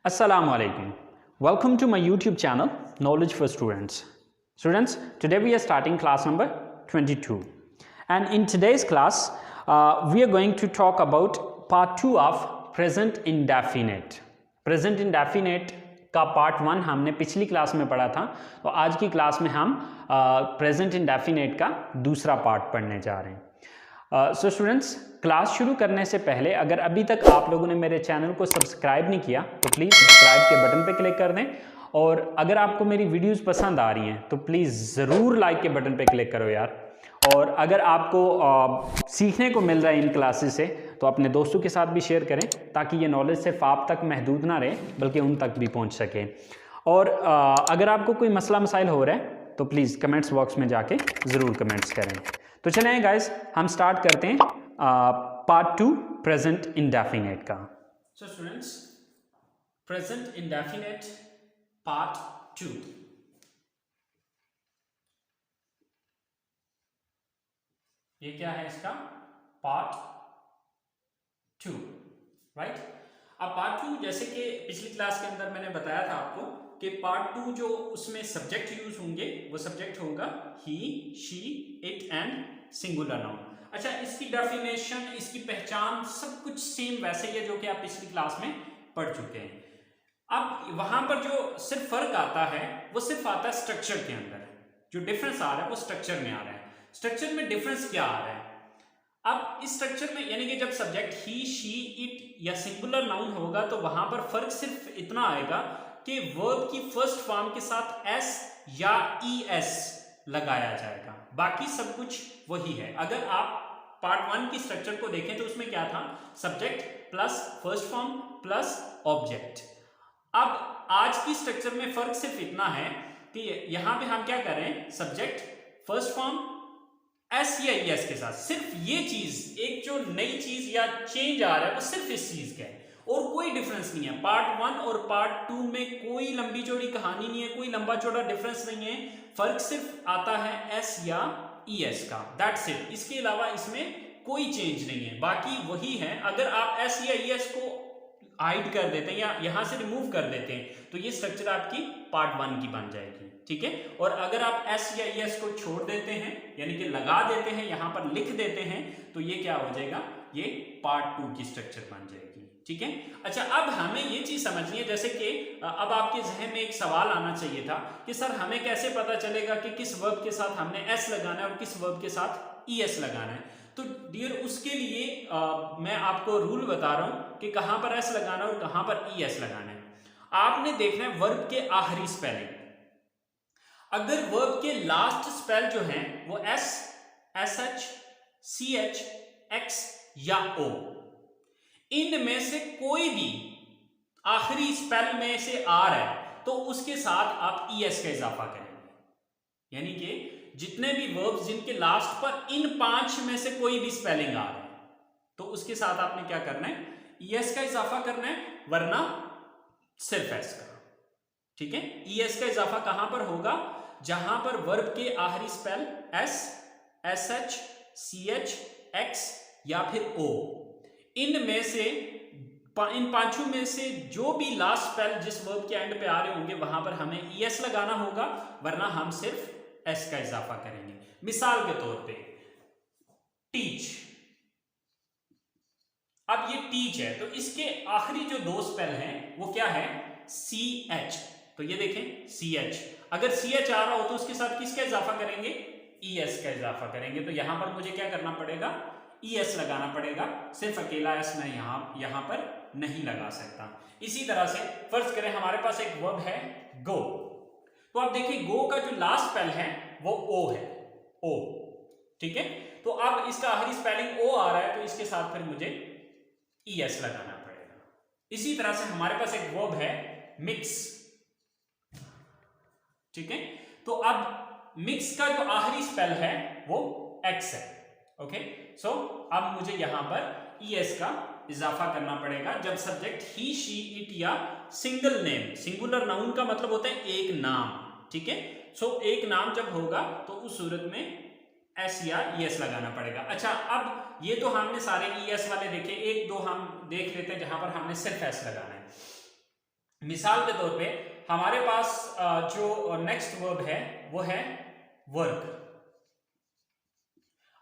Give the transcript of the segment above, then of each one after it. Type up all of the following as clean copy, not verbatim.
Assalamu alaikum. Welcome to my YouTube channel Knowledge for Students. Students, today we are starting class number 22. And in today's class, we are going to talk about part 2 of present indefinite. Present indefinite का part 1 हमने पिछली class में पढ़ा था, तो आज की class में हम प्रेजेंट इंडेफिनेट का दूसरा पार्ट पढ़ने जा रहे हैं। सो स्टूडेंट्स, क्लास शुरू करने से पहले अगर अभी तक आप लोगों ने मेरे चैनल को सब्सक्राइब नहीं किया तो प्लीज़ सब्सक्राइब के बटन पे क्लिक कर दें, और अगर आपको मेरी वीडियोस पसंद आ रही हैं तो प्लीज़ ज़रूर लाइक के बटन पे क्लिक करो यार। और अगर आपको सीखने को मिल रहा है इन क्लासेस से तो अपने दोस्तों के साथ भी शेयर करें, ताकि ये नॉलेज सिर्फ आप तक महदूद ना रहे बल्कि उन तक भी पहुंच सके। और अगर आपको कोई मसला मसाइल हो रहा है तो प्लीज़ कमेंट्स बॉक्स में जाके ज़रूर कमेंट्स करें। तो चलें गाइस, हम स्टार्ट करते हैं पार्ट 2 प्रेजेंट इंडेफिनेट का। So students, present indefinite part 2। ये क्या है इसका? Part 2, right. अब पार्ट 2, जैसे कि पिछली क्लास के अंदर मैंने बताया था आपको कि पार्ट 2 जो उसमें सब्जेक्ट यूज होंगे वो सब्जेक्ट होगा ही, she, it and singular noun. अच्छा, इसकी डेफिनेशन, इसकी पहचान सब कुछ सेम वैसे ही है जो कि आप पिछली क्लास में पढ़ चुके हैं। अब वहां पर जो सिर्फ फर्क आता है वो सिर्फ आता है स्ट्रक्चर के अंदर। जो डिफरेंस आ रहा है वो स्ट्रक्चर में आ रहा है। स्ट्रक्चर में डिफरेंस क्या आ रहा है? अब इस स्ट्रक्चर में यानी कि जब सब्जेक्ट ही, शी, इट या सिंगुलर नाउन होगा तो वहां पर फर्क सिर्फ इतना आएगा कि वर्ब की फर्स्ट फॉर्म के साथ एस या ईएस लगाया जाएगा, बाकी सब कुछ वही है। अगर आप पार्ट 1 की स्ट्रक्चर को देखें तो उसमें क्या था? Subject plus first form plus object. अब आज की स्ट्रक्चर में फर्क सिर्फ इतना है कि यहां पे हम क्या कर रहे हैं? सब्जेक्ट, फर्स्ट फॉर्म, एस या एस के साथ। सिर्फ ये चीज, एक जो नई चीज या चेंज आ रहा है वो सिर्फ इस चीज का है और कोई डिफरेंस नहीं है। पार्ट 1 और पार्ट 2 में कोई लंबी चौड़ी कहानी नहीं है, कोई लंबा चौड़ा डिफरेंस नहीं है। फर्क सिर्फ आता है एस या ईएस का, दैट्स इट। इसके अलावा इसमें कोई चेंज नहीं है, बाकी वही है। अगर आप एस या ईएस को हाइड कर देते हैं या यहां से रिमूव कर देते हैं तो ये स्ट्रक्चर आपकी पार्ट 1 की बन जाएगी, ठीक है। और अगर आप एस या ईएस को छोड़ देते हैं यानी कि लगा देते हैं, यहां पर लिख देते हैं, तो ये क्या हो जाएगा? ये पार्ट 2 की स्ट्रक्चर बन जाएगी, ठीक है। अच्छा, अब हमें ये चीज समझनी है, जैसे कि अब आपके जहन में एक सवाल आना चाहिए था कि सर हमें कैसे पता चलेगा कि किस वर्ब के साथ हमने एस लगाना है और किस वर्ब के साथ ईएस लगाना है। तो डियर, उसके लिए मैं आपको रूल बता रहा हूं कि कहां पर एस लगाना है और कहां पर ईएस लगाना है। आपने देखना है वर्ब के आखिरी स्पेलिंग। अगर वर्ब के लास्ट स्पेल जो है वो S, S H, C H, X या ओ, इनमें से कोई भी आखिरी स्पेल में से आ रहा है तो उसके साथ आप ईएस का इजाफा करेंगे। यानी कि जितने भी वर्ब्स जिनके लास्ट पर इन 5 में से कोई भी स्पेलिंग आ रहा है तो उसके साथ आपने क्या करना है? ईएस का इजाफा करना है, वरना सिर्फ एस का, ठीक है। ईएस का इजाफा कहां पर होगा? जहां पर वर्ब के आखिरी spell S, S H, C H, X या फिर ओ, इनमें से इन 5 में से जो भी लास्ट स्पेल जिस वर्ब के एंड पे आ रहे होंगे वहां पर हमें ईएस लगाना होगा, वरना हम सिर्फ एस का इजाफा करेंगे। मिसाल के तौर पे टीच। अब ये टीच है तो इसके आखिरी जो 2 स्पेल हैं वो क्या है? C H. तो ये देखें सी एच, अगर सी एच आ रहा हो तो उसके साथ किसका इजाफा करेंगे? ईएस का इजाफा करेंगे। तो यहां पर मुझे क्या करना पड़ेगा? ईएस लगाना पड़ेगा। सिर्फ अकेला एस मैं यहां पर नहीं लगा सकता। इसी तरह से फर्ज करें हमारे पास एक वर्ब है गो, तो आप देखिए गो का जो लास्ट स्पेल है वो ओ है, ओ, ठीक है। तो अब इसका आखिरी स्पेलिंग ओ आ रहा है तो इसके साथ फिर मुझे ईएस लगाना पड़ेगा। इसी तरह से हमारे पास एक वर्ब है मिक्स, ठीक है। तो अब मिक्स का जो आखिरी स्पेल है वो एक्स है, ओके। सो अब मुझे यहां पर ईएस का इजाफा करना पड़ेगा जब सब्जेक्ट ही, शी, इट या सिंगल नेम, सिंगुलर नाउन का मतलब होता है एक नाम, ठीक है। सो एक नाम जब होगा तो उस सूरत में एस या ईएस लगाना पड़ेगा। अच्छा, अब ये तो हमने सारे ईएस वाले देखे, 1-2 हम देख लेते हैं जहां पर हमने सिर्फ एस लगाना है। मिसाल के तौर पे हमारे पास जो नेक्स्ट वर्ब है वो है वर्क।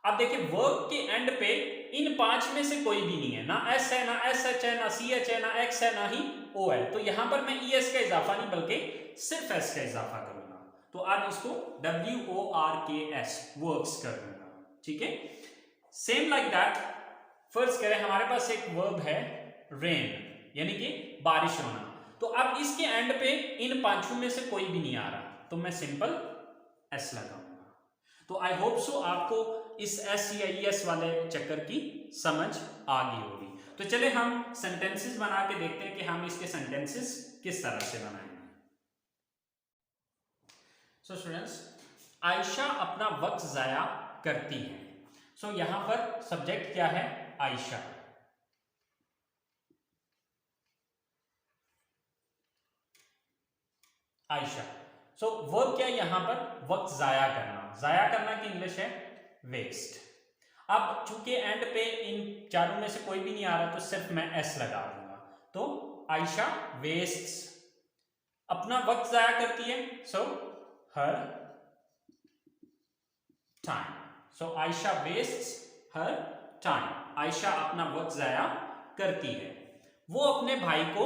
अब देखिए वर्क के एंड पे इन 5 में से कोई भी नहीं है, ना एस है, ना एस एच है, ना सी एच है, ना एक्स है, ना ही ओ है। तो यहां पर मैं ई एस का इजाफा नहीं बल्कि सिर्फ एस का इजाफा करूंगा। तो अब इसको WORKS वर्क्स कर दूंगा, ठीक है। सेम लाइक दैट फर्स्ट करें हमारे पास एक वर्ब है रेन, यानी कि बारिश होना। तो अब इसके एंड पे इन 5 में से कोई भी नहीं आ रहा, तो मैं सिंपल एस लगाऊंगा। तो आई होप सो आपको इस एस या ई एस वाले चक्कर की समझ आ गई होगी। तो चले हम सेंटेंसेस बना के देखते हैं कि हम इसके सेंटेंसेस किस तरह से बनाएंगे। सो स्टूडेंट्स, आयशा अपना वक्त जाया करती है। सो यहां पर सब्जेक्ट क्या है? आयशा। आयशा। सो वर्ब क्या है यहां पर? वक्त जाया करना। जाया करना की इंग्लिश है वेस्ट। अब चूंकि एंड पे इन चारों में से कोई भी नहीं आ रहा तो सिर्फ मैं एस लगा दूंगा। तो आयशा वेस्ट्स, अपना वक्त जाया करती है, सो हर टाइम। सो आयशा वेस्ट्स हर टाइम। आयशा अपना वक्त जाया करती है। वो अपने भाई को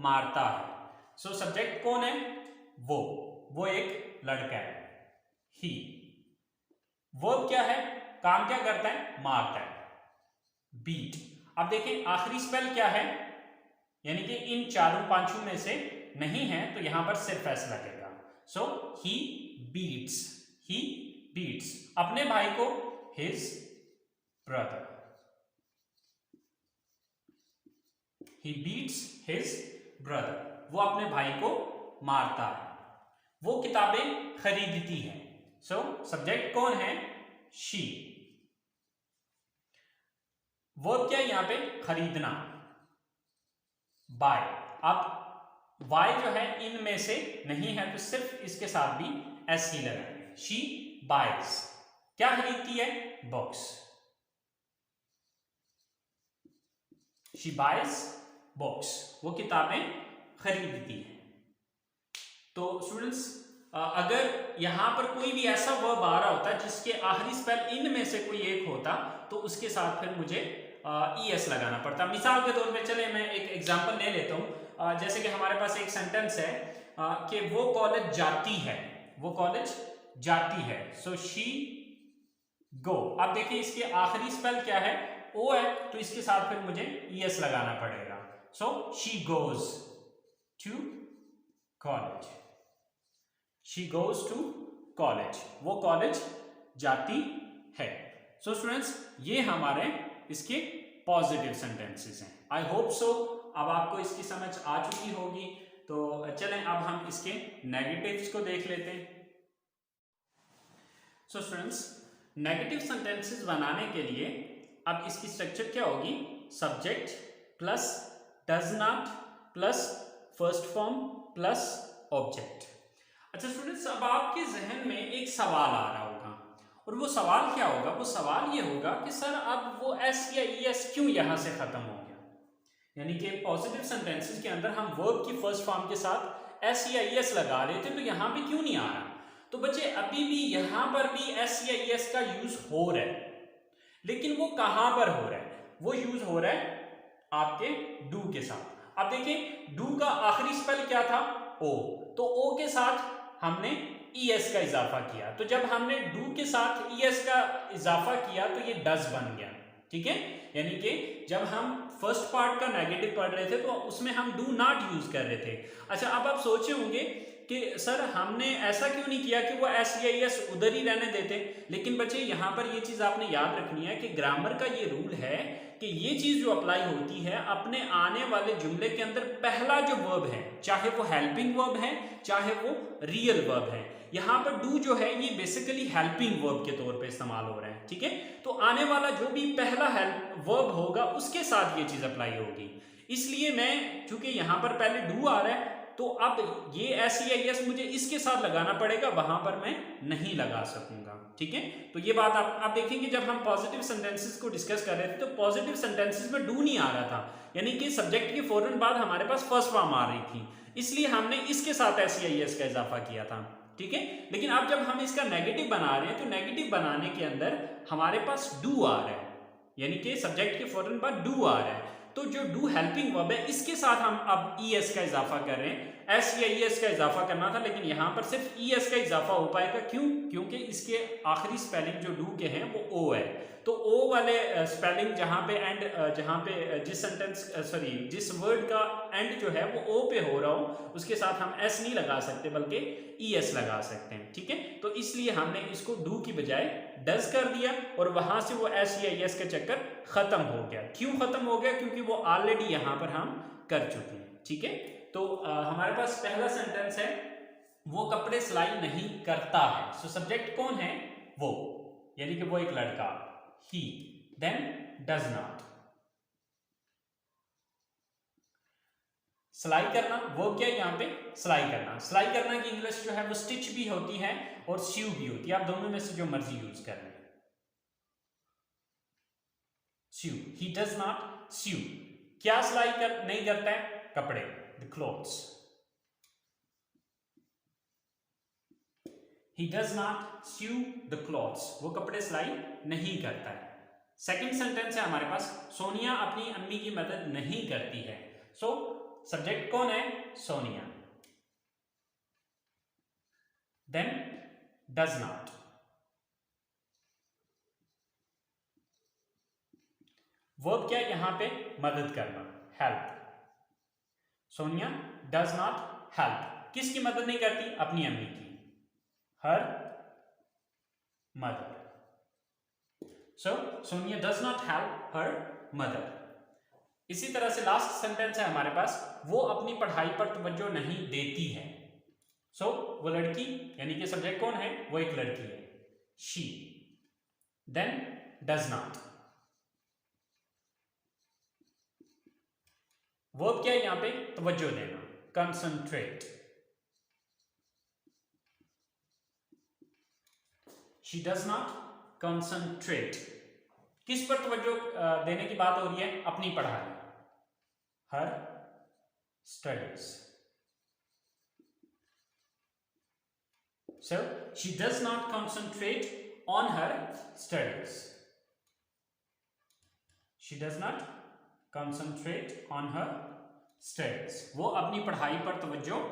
मारता है। सो सब्जेक्ट कौन है? वो एक लड़का है, ही। वर्ब क्या है? काम क्या करता है? मारता है, बीट। अब देखें आखिरी स्पेल क्या है, यानी कि इन चारों पांचों में से नहीं है तो यहां पर सिर्फ एस लगेगा। सो ही बीट्स, ही बीट्स अपने भाई को, हिज ब्रदर। ही बीट्स हिज ब्रदर, वो अपने भाई को मारता है। वो किताबें खरीदती है। सो सब्जेक्ट कौन है? शी। वर्ब क्या है यहां पे? खरीदना, बाय। अब वाई जो है इनमें से नहीं है तो सिर्फ इसके साथ भी एस ही लगाएंगे। शी बाइज, क्या खरीदती है? बुक्स। शी बाइज बुक्स, वो किताबें खरीदती है। तो स्टूडेंट्स, अगर यहां पर कोई भी ऐसा वर्ब आ रहा होता जिसके आखिरी स्पेल इन में से कोई एक होता तो उसके साथ फिर मुझे ई एस लगाना पड़ता। मिसाल के तौर पे चले मैं एक एग्जांपल ले लेता हूं। जैसे कि हमारे पास एक सेंटेंस है कि वो कॉलेज जाती है, वो कॉलेज जाती है। So she go. अब देखिए इसके आखिरी स्पेल क्या है? ओ है, तो इसके साथ फिर मुझे ई एस लगाना पड़ेगा। So she goes to college, she goes to college, वो कॉलेज जाती है। सो स्टूडेंट्स, ये हमारे इसके पॉजिटिव सेंटेंसेस हैं। आई होप सो अब आपको इसकी समझ आ चुकी होगी। तो चलें अब हम इसके नेगेटिव्स को देख लेते हैं। सो स्टूडेंट्स, नेगेटिव सेंटेंसेस बनाने के लिए अब इसकी स्ट्रक्चर क्या होगी? Subject plus does not plus first form plus object. अच्छा स्टूडेंट्स, अब आपके जहन में एक सवाल आ रहा होगा, और वो सवाल क्या होगा? वो सवाल ये होगा कि सर अब वो एस या ई एस क्यों यहां से खत्म हो गया? यानी कि पॉजिटिव सेंटेंसेस के अंदर हम वर्ब की फर्स्ट फॉर्म के साथ एस या ई एस लगा रहे थे, तो यहां पे क्यों नहीं आ रहा? तो बच्चे अभी भी यहां पर भी एस या ई एस का यूज हो रहा है, लेकिन वो कहां पर हो रहा है? वो यूज हो रहा है आपके डू के साथ। अब देखिए डू का आखिरी स्पेल क्या था? ओ। तो ओ के साथ हमने ई एस का इजाफा किया, तो जब हमने डू के साथ ई एस का इजाफा किया तो ये डज बन गया, ठीक है। यानी कि जब हम फर्स्ट पार्ट का नेगेटिव पढ़ रहे थे तो उसमें हम डू नॉट यूज कर रहे थे। अच्छा, अब आप सोचे होंगे कि सर हमने ऐसा क्यों नहीं किया कि वो एस या ई एस उधर ही रहने देते। लेकिन बच्चे यहाँ पर ये चीज़ आपने याद रखनी है कि ग्रामर का ये रूल है कि ये चीज़ जो अप्लाई होती है अपने आने वाले जुमले के अंदर पहला जो वर्ब है, चाहे वो हेल्पिंग वर्ब है चाहे वो रियल वर्ब है, यहाँ पर डू जो है ये बेसिकली हेल्पिंग वर्ब के तौर पे इस्तेमाल हो रहा है, ठीक है। तो आने वाला जो भी पहला वर्ब होगा उसके साथ ये चीज़ अप्लाई होगी। इसलिए मैं चूंकि यहाँ पर पहले डू आ रहा है तो अब ये एस या यस मुझे इसके साथ लगाना पड़ेगा, वहां पर मैं नहीं लगा सकूंगा, ठीक है। तो ये बात आप देखेंगे जब हम पॉजिटिव सेंटेंसेस को डिस्कस कर रहे थे तो पॉजिटिव सेंटेंसेस में डू नहीं आ रहा था, यानी कि सब्जेक्ट के फौरन बाद हमारे पास फर्स्ट फॉर्म आ रही थी। इसलिए हमने इसके साथ SEIS का इजाफा किया था, ठीक है। लेकिन अब जब हम इसका नेगेटिव बना रहे हैं तो नेगेटिव बनाने के अंदर हमारे पास डू आ रहा है, यानी कि सब्जेक्ट के फौरन बाद डू आ रहा है, तो जो डू हेल्पिंग वर्ब है इसके साथ हम अब ES का इजाफा कर रहे हैं। S या ES का इजाफा करना था, लेकिन यहां पर सिर्फ ES का इजाफा हो पाएगा। क्यों? क्योंकि इसके आखिरी स्पेलिंग जो डू के हैं वो O है, तो O वाले स्पेलिंग जहां पे एंड, जहां पे जिस सेंटेंस जिस वर्ड का एंड जो है वो O पे हो रहा हो उसके साथ हम S नहीं लगा सकते बल्कि ES लगा सकते हैं, ठीक है। तो इसलिए हमने इसको डू की बजाय डज कर दिया और वहां से वो S या ES का चक्कर खत्म हो गया। क्यों खत्म हो गया? क्योंकि वो ऑलरेडी यहां पर हम कर चुके हैं, ठीक है। तो हमारे पास पहला सेंटेंस है वो कपड़े सिलाई नहीं करता है। सो सब्जेक्ट कौन है? वो, यानी कि वो एक लड़का, ही। देन डज नॉट, सिलाई करना, वो क्या है यहाँ पे? सिलाई करना। सिलाई करना की इंग्लिश जो है वो स्टिच भी होती है और सीव भी होती है, आप दोनों में से जो मर्जी यूज कर लें। सीव, ही डज नॉट सीव, क्या सिलाई नहीं करता है? कपड़े, the clothes. He does not sew the clothes, वो कपड़े सिलाई नहीं करता है। सेकंड सेंटेंस है हमारे पास, सोनिया अपनी अम्मी की मदद नहीं करती है। सो सब्जेक्ट कौन है? Sonia. Then does not, verb क्या है यहां पे? मदद करना, help. Sonia does not help, किसकी मदद नहीं करती? अपनी अम्मी की, her mother. So Sonia does not help her mother. इसी तरह से लास्ट सेंटेंस है हमारे पास, वो अपनी पढ़ाई पर तवज्जो नहीं देती है। सो वो लड़की, यानी कि सब्जेक्ट कौन है? वो एक लड़की है, she. Then does not, verb क्या है यहां पे? तवज्जो देना, concentrate. She does not concentrate, किस पर तवज्जो देने की बात हो रही है? अपनी पढ़ाई, her studies. So she does not concentrate on her studies. She does not concentrate on her studies. वो अपनी पढ़ाई पर तवज्जो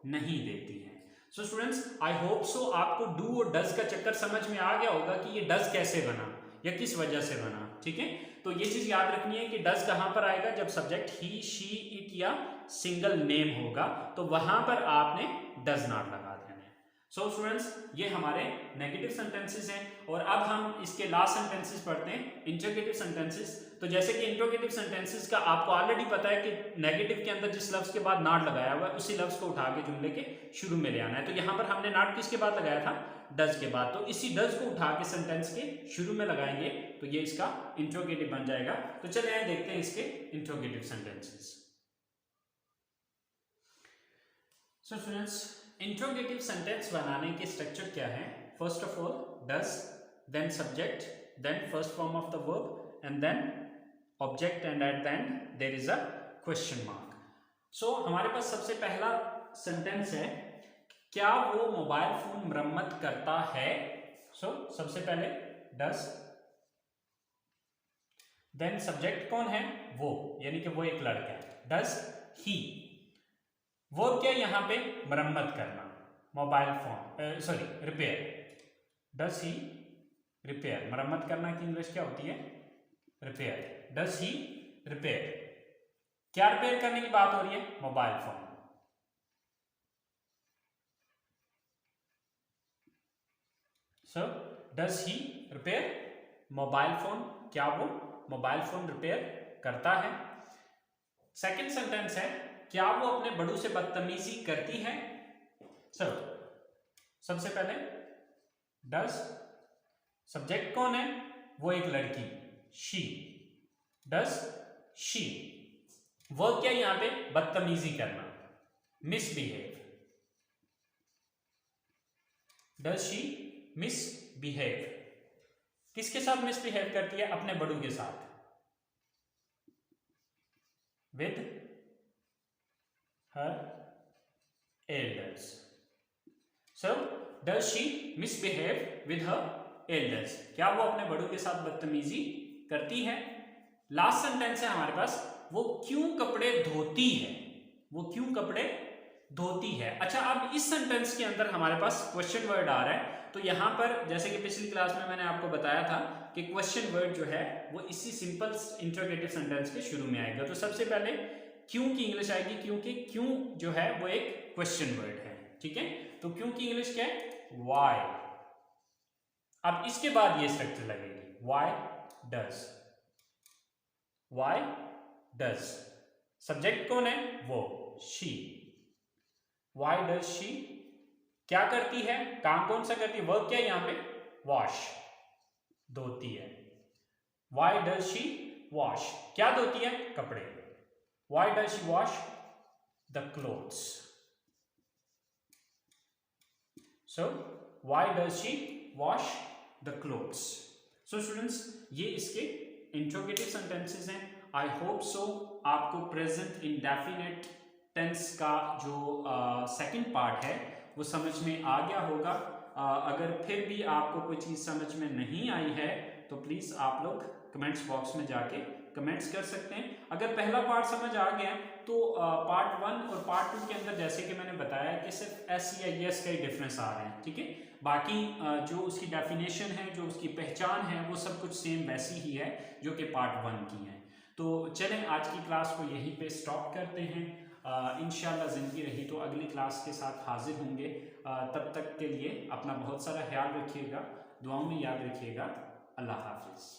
नहीं देती है। So students, I hope so आपको do और does का चक्कर समझ में आ गया होगा कि ये does कैसे बना या किस वजह से बना, ठीक है। तो ये चीज याद रखनी है कि does कहां पर आएगा? जब सब्जेक्ट he, she, it या सिंगल नेम होगा तो वहां पर आपने does not लगा देना है। सो स्टूडेंट्स, ये हमारे नेगेटिव सेंटेंसेस हैं और अब हम इसके लास्ट सेंटेंसेस पढ़ते हैं, इंट्रोगेटिव सेंटेंसेस। तो जैसे कि इंट्रोगेटिव सेंटेंसेस का आपको ऑलरेडी पता है कि नेगेटिव के अंदर जिस लफ्ज के बाद नॉट लगाया हुआ है उसी लफ्ज को उठा के जुमले के शुरू में ले आना है। तो यहाँ पर हमने नॉट किसके बाद लगाया था? डज के बाद। तो इसी डज को उठा के सेंटेंस के शुरू में लगाएंगे तो ये इसका इंट्रोगेटिव बन जाएगा। तो चलिए आइए देखते हैं इसके interrogative sentences. So students, interrogative sentence बनाने के स्ट्रक्चर क्या है? First of all does, then subject, then first form of the verb and then object and at the end there is a question mark. So हमारे पास सबसे पहला sentence है, क्या वो मोबाइल फोन मरम्मत करता है? सो सबसे पहले डज, देन सब्जेक्ट कौन है? वो, यानी कि वो एक लड़का है, डज ही। वर्ब क्या है यहां पे? मरम्मत करना, mobile phone repair. Does he repair, मरम्मत करना की इंग्लिश क्या होती है? रिपेयर। डज ही रिपेयर, क्या रिपेयर करने की बात हो रही है? Mobile phone. So does he repair mobile phone, क्या वो मोबाइल फोन रिपेयर करता है? सेकंड सेंटेंस है, क्या वो अपने बड़ों से बदतमीजी करती है? सबसे पहले डज, सब्जेक्ट कौन है? वो एक लड़की, शी। डज शी, वर्ब क्या है यहां पे? बदतमीजी करना, मिसबिहेव। डज शी मिसबिहेव, किसके साथ मिसबिहेव करती है? अपने बड़ों के साथ, with her elders. So does she misbehave with her elders? क्या वो अपने बड़ों के साथ बदतमीजी करती है? लास्ट सेंटेंस है हमारे पास, वो क्यों कपड़े धोती है, वो क्यों कपड़े धोती है। अच्छा, अब इस सेंटेंस के अंदर हमारे पास क्वेश्चन वर्ड आ रहा है, तो यहां पर जैसे कि पिछली क्लास में मैंने आपको बताया था कि क्वेश्चन वर्ड जो है वो इसी सिंपल इंटरोगेटिव सेंटेंस के शुरू में आएगा। तो सबसे पहले क्यों की इंग्लिश आएगी, क्योंकि क्यों जो है वो एक क्वेश्चन वर्ड है, ठीक है। तो क्यों की इंग्लिश क्या है, वाई। अब इसके बाद ये स्ट्रक्चर लगेगी, why does, why does. Subject कौन है, वो शी। वाई डज शी, क्या करती है, काम कौन सा करती है, वर्क क्या है यहाँ पे, वॉश, धोती है। वाई डज शी वॉश, क्या धोती है, कपड़े। Why does she wash the clothes. So why does she wash the clothes. So students, ये इसके इंट्रोगेटिव सेंटेंसेस हैं। आई होप सो आपको प्रेजेंट इंडेफिनिट टेंस का जो सेकंड पार्ट है वो समझ में आ गया होगा। अगर फिर भी आपको कोई चीज़ समझ में नहीं आई है तो प्लीज़ आप लोग कमेंट्स बॉक्स में जाके कमेंट्स कर सकते हैं। अगर पहला पार्ट समझ आ गया तो पार्ट 1 और पार्ट 2 के अंदर जैसे कि मैंने बताया कि सिर्फ एस या यस का ही डिफरेंस आ रहे हैं, ठीक है। बाकी जो उसकी डेफिनेशन है, जो उसकी पहचान है, वो सब कुछ सेम वैसी ही है जो कि पार्ट 1 की है। तो चलें आज की क्लास को यहीं पे स्टॉप करते हैं। इंशाल्लाह ज़िंदगी रही तो अगली क्लास के साथ हाजिर होंगे। तब तक के लिए अपना बहुत सारा ख्याल रखिएगा, दुआओं में याद रखिएगा। अल्लाह हाफिज़।